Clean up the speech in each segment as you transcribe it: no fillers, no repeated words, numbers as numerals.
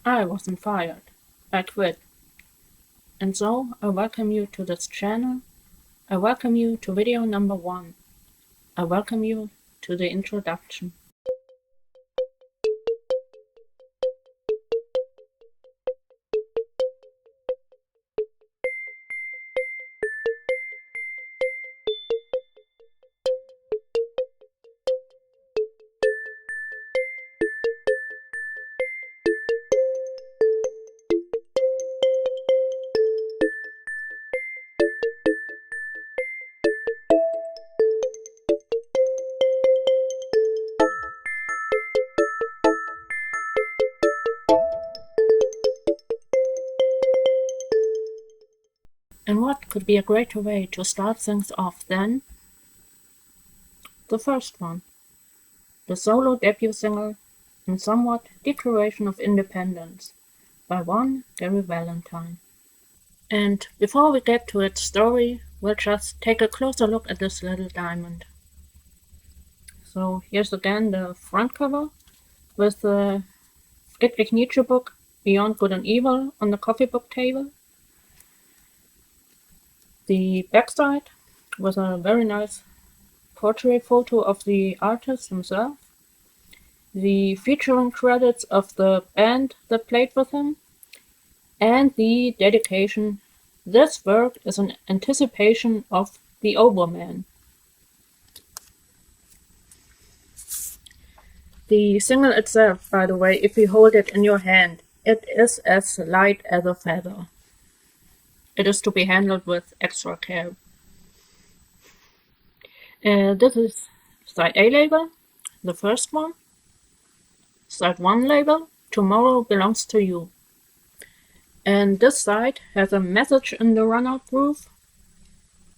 I wasn't fired. I quit. And so, I welcome you to this channel. I welcome you to video number 1. I welcome you to the introduction. And what could be a greater way to start things off than the first one, the solo debut single and somewhat Declaration of Independence by one Gary Valentine. And before we get to its story, we'll just take a closer look at this little diamond. So here's again the front cover with the Friedrich Nietzsche book Beyond Good and Evil on the coffee book table. The backside with a very nice portrait photo of the artist himself. The featuring credits of the band that played with him. And the dedication. This work is an anticipation of the Oberman. The single itself, by the way, if you hold it in your hand, it is as light as a feather. It is to be handled with extra care. This is side A label, the first one. Side 1 label, Tomorrow Belongs to You. And this side has a message in the runout groove.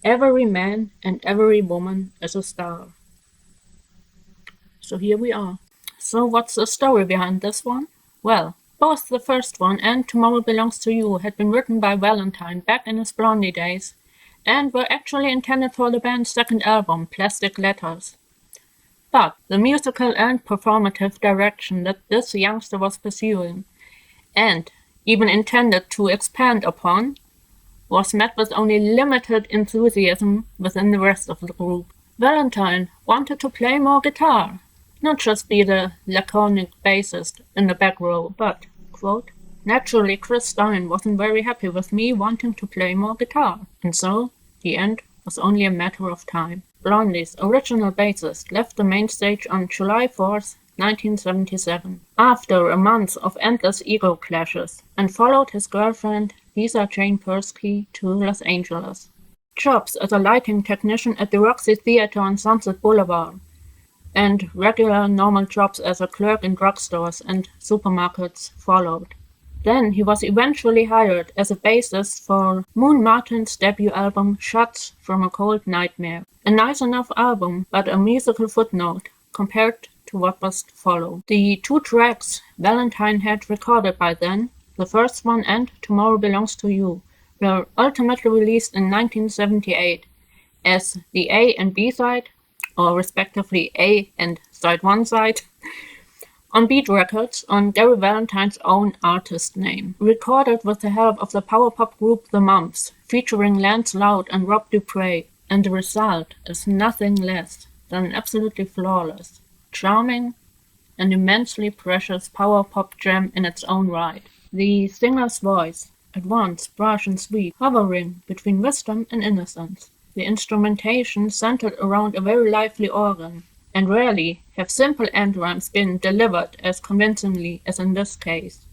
Every man and every woman is a star. So here we are. So what's the story behind this one? Well, both the first one and Tomorrow Belongs to You had been written by Valentine back in his Blondie days and were actually intended for the band's second album, Plastic Letters. But the musical and performative direction that this youngster was pursuing, and even intended to expand upon, was met with only limited enthusiasm within the rest of the group. Valentine wanted to play more guitar, not just be the laconic bassist in the back row, but, quote, naturally Chris Stein wasn't very happy with me wanting to play more guitar, and so the end was only a matter of time. Blondie's original bassist left the main stage on July 4th, 1977, after a month of endless ego clashes, and followed his girlfriend Lisa Jane Persky to Los Angeles. Jobs as a lighting technician at the Roxy Theater on Sunset Boulevard, and regular normal jobs as a clerk in drugstores and supermarkets followed. Then he was eventually hired as a bassist for Moon Martin's debut album Shots from a Cold Nightmare. A nice enough album, but a musical footnote compared to what was to follow. The 2 tracks Valentine had recorded by then, the first one and Tomorrow Belongs to You, were ultimately released in 1978 as the A and B side, or respectively A and side 1 side, on Beat Records on Gary Valentine's own artist name, recorded with the help of the power pop group The Mumps, featuring Lance Loud and Rob Dupree, and the result is nothing less than an absolutely flawless, charming, and immensely precious power pop gem in its own right. The singer's voice, at once brash and sweet, hovering between wisdom and innocence. The instrumentation centered around a very lively organ, and rarely have simple end rhymes been delivered as convincingly as in this case.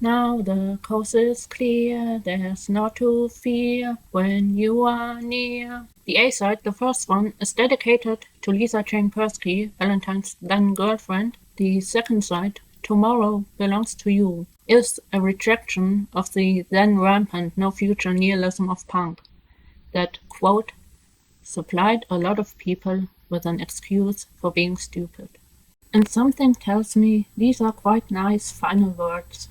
Now the coast is clear, there's naught to fear when you are near. The A-side, the first one, is dedicated to Lisa Jane Persky, Valentine's then-girlfriend. The second side, Tomorrow Belongs to You, is a rejection of the then rampant no-future nihilism of punk that, quote, supplied a lot of people with an excuse for being stupid. And something tells me these are quite nice final words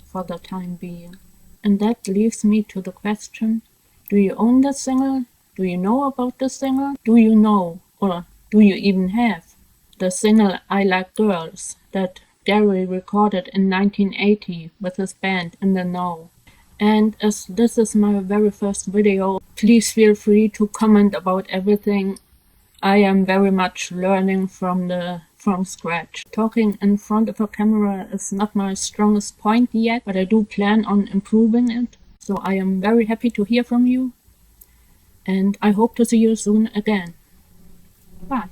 for the time being. And that leaves me to the question, do you own the single? Do you know about the single? Do you know, or do you even have, the single I Like Girls that Gary recorded in 1980 with his band In the Know. And as this is my very first video, please feel free to comment about everything. I am very much learning from scratch. Talking in front of a camera is not my strongest point yet, but I do plan on improving it. So I am very happy to hear from you, and I hope to see you soon again. Bye.